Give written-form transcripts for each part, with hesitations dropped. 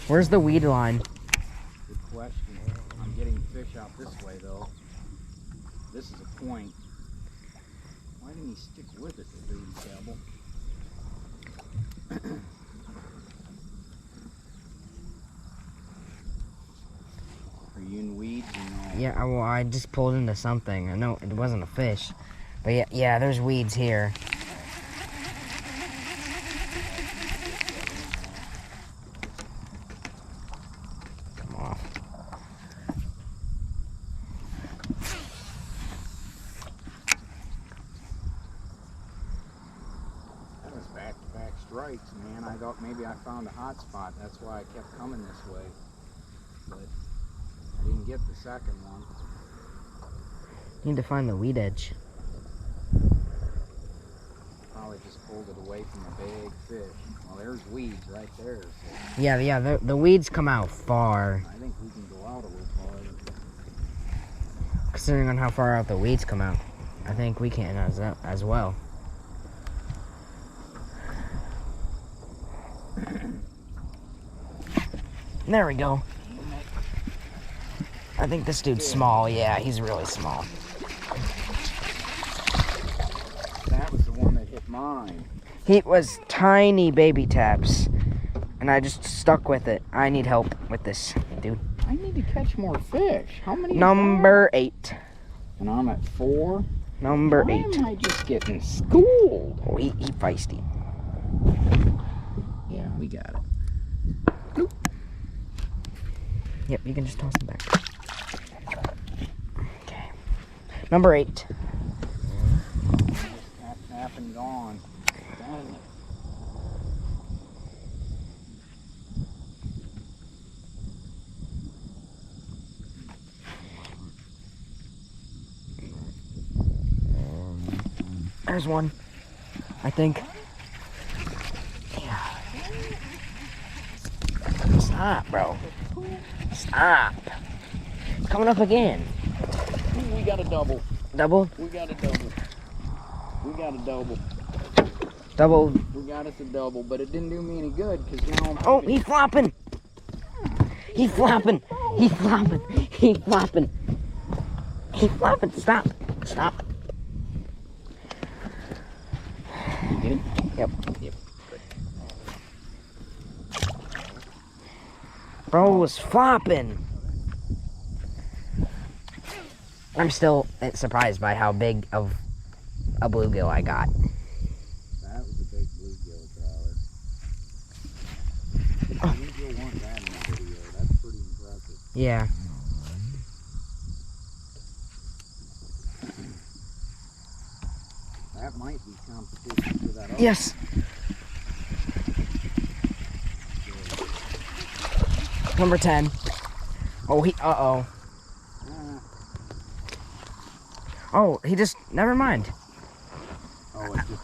Where's the weed line? Good question. I'm getting fish out this way though. This is a point. Why didn't he stick with it, the baby dabble? Are you in weeds or no? Yeah, well, I just pulled into something. I know it wasn't a fish. But yeah, there's weeds here. Come on. That was back-to-back strikes, man. I thought maybe I found a hot spot. That's why I kept coming this way. But I didn't get the second one. Need to find the weed edge. Probably just pulled it away from a big fish. Well, there's weeds right there. So Yeah, the weeds come out far. I think we can go out a little farther. Considering on how far out the weeds come out, I think we can as well. There we go. I think this dude's small. Yeah, he's really small. That was the one that hit mine. He was tiny baby taps, and I just stuck with it. I need help with this, dude. I need to catch more fish. How many? Number 8. And I'm at 4. Number Why 8. am I just getting schooled? Oh, he feisty. Yeah, we got it. Nope. Yep, you can just toss him back. Okay. Number 8. Half and gone. Dang it. There's one, I think. Yeah. Stop, bro. Stop. It's coming up again. We got a double. Double? We got a double. We got a double. Double. We got us a double, but it didn't do me any good because now I'm... Oh, he's flopping. He's flopping. He's flopping. He's flopping. He's flopping. Stop. Stop. You get him? Yep. Yep. Good. Bro was flopping. I'm still surprised by how big of a bluegill I got. That was a big bluegill crawler. Bluegill weren't that in the video. That's pretty impressive. Yeah. That might be competition for that other. Yes. Number 10. Oh, uh-oh. Oh, he just, never mind. Oh, it just...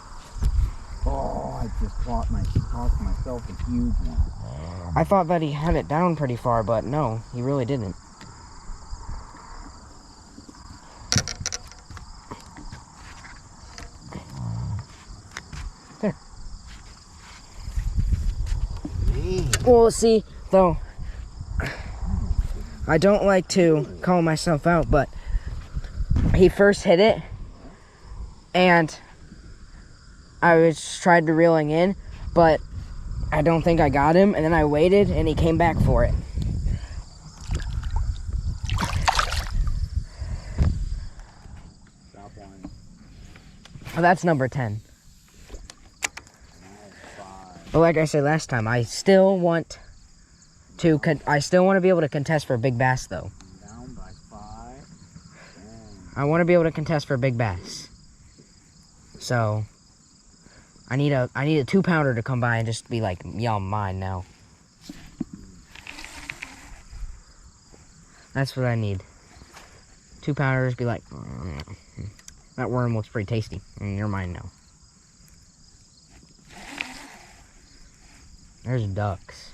Oh, I just caught myself a huge one. I thought that he had it down pretty far, but no, he really didn't. There. Well, see, though, I don't like to call myself out, but he first hit it, and I tried to reeling in, but I don't think I got him, and then I waited, and he came back for it. Stop one. Oh, that's number 10. But like I said last time, I still want to be able to contest for big bass, though. Down by 5. I want to be able to contest for big bass. So I need a 2-pounder to come by and just be like, yeah, I'm mine now. That's what I need. 2-pounders, be like, that worm looks pretty tasty, and you're mine now. There's ducks.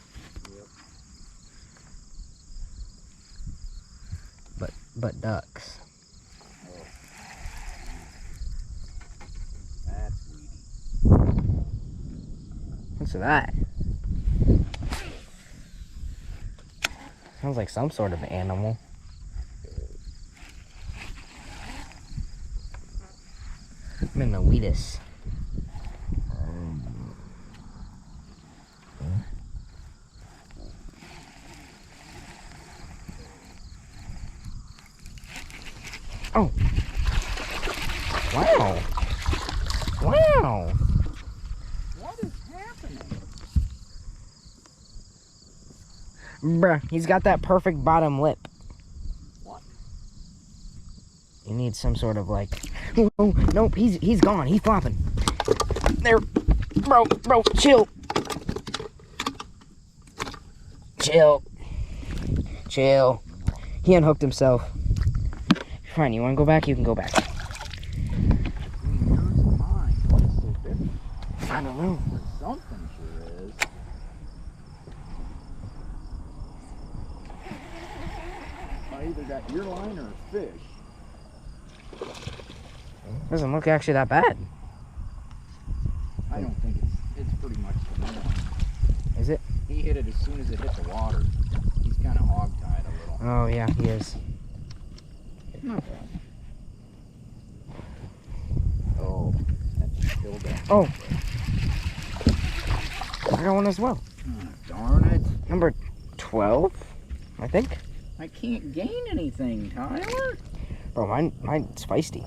Yep. But ducks. Oh. That's weedy. What's that? Sounds like some sort of animal. I'm in the weedus. Oh. Wow. Wow. What is happening? Bruh, he's got that perfect bottom lip. What? He needs some sort of like... Oh, nope, he's gone. He's flopping. There. Bro, chill. Chill. He unhooked himself. Fine, you want to go back? You can go back. I don't know. Something sure is. I either got your line or a fish. Doesn't look actually that bad. I don't think it's pretty much the norm. Is it? He hit it as soon as it hit the water. He's kind of hog-tied a little. Oh, yeah, he is. Not bad. Oh, that's still down. Oh. I got one as well. Oh, darn it. Number 12, I think. I can't gain anything, Tyler. Bro, mine's feisty.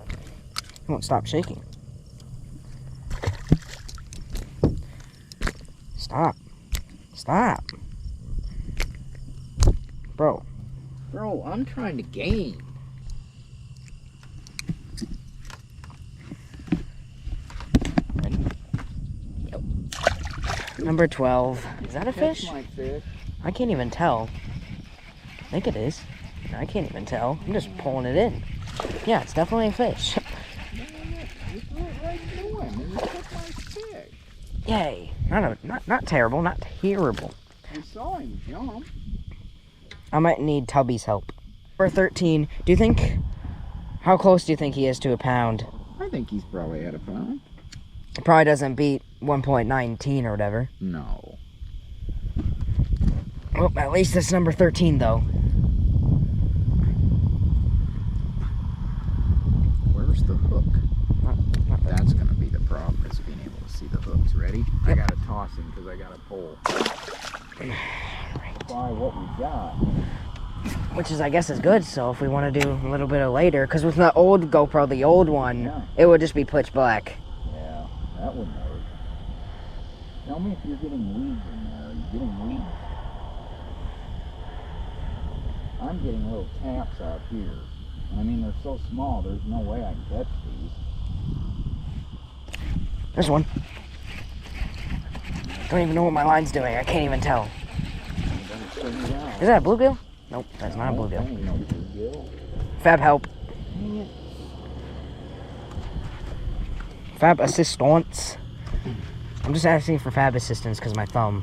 He won't stop shaking. Stop. Bro. Bro, I'm trying to gain. Ready? Yep. Number 12. Is that a fish? Catch my fish. I can't even tell. I think it is. I can't even tell. I'm just pulling it in. Yeah, it's definitely a fish. You threw it right to him and you took my fish. Yay. Not terrible, not terrible. I saw him jump. I might need Tubby's help. Number 13. Do you think... How close do you think he is to a pound? I think he's probably at a pound. It probably doesn't beat 1.19 or whatever. No. Well, at least it's number 13, though. Where's the hook? Not that. That's going to be the problem, is being able to see the hooks. Ready? Yep. I got to toss him because I got to pull. Try what we got. Which is, I guess, is good, so if we want to do a little bit of later, because with the old GoPro, the old one, Yeah. it would just be pitch black. Yeah, that wouldn't hurt. Tell me if you're getting weeds in there. Are you getting weeds? I'm getting little taps out here. I mean, they're so small, there's no way I can catch these. There's one. Don't even know what my line's doing. I can't even tell. Is that a bluegill? Nope, that's not a bluegill. No bluegill. Fab help. Dang it. Fab assistance. I'm just asking for fab assistance because my thumb.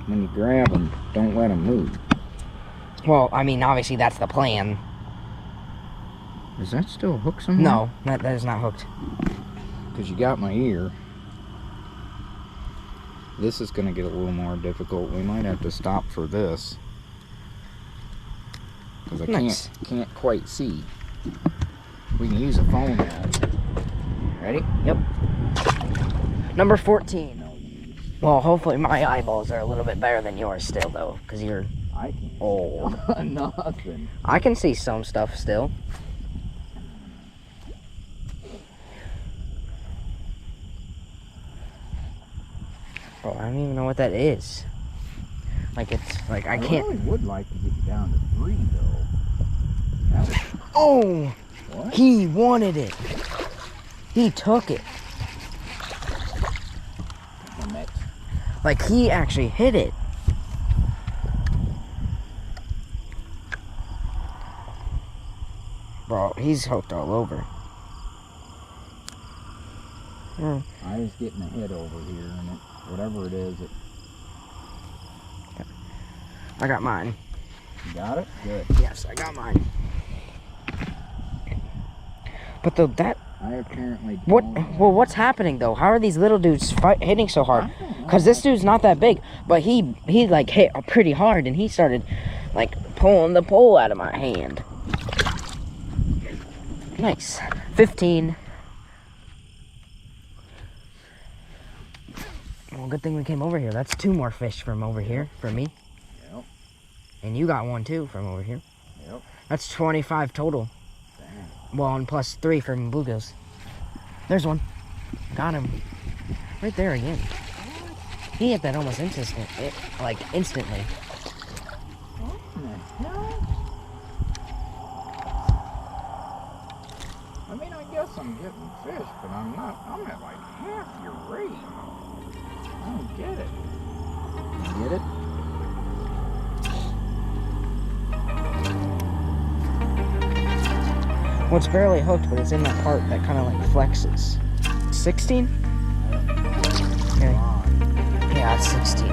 When you grab them, don't let them move. Well, I mean, obviously that's the plan. Is that still a hook somewhere? No, that is not hooked. Because you got my ear. This is going to get a little more difficult. We might have to stop for this. Because I Nice. can't quite see. We can use a phone now. Ready? Yep. Number 14. Well, hopefully my eyeballs are a little bit better than yours still, though, because you're I can't. old. Nothing. I can see some stuff still. Bro, I don't even know what that is. Like, it's, like, I can't... really would like to get you down to 3, though. That would... Oh! What? He wanted it. He took it. Like, he actually hit it. Bro, he's hooked all over. I was getting a hit over here, and it, whatever it is, it... I got mine. You got it? Good. Yes, I got mine. But that... I apparently What? don't... Well, what's happening, though? How are these little dudes hitting so hard? I don't Because this dude's not that big, but he like hit pretty hard, and he started like pulling the pole out of my hand. Nice. 15. Well, good thing we came over here. That's 2 more fish from over here for me. Yep. And you got 1 too from over here. Yep. That's 25 total. Dang. Well, and plus 3 from bluegills. There's one. Got him. Right there again. He hit that almost instantly. Instantly. What the hell? I mean, I guess I'm getting fish, but I'm not. I'm at like half your rate. I don't get it. You get it? Well, it's barely hooked, but it's in that part that kind of like flexes. 16? Okay. Yeah, it's 16.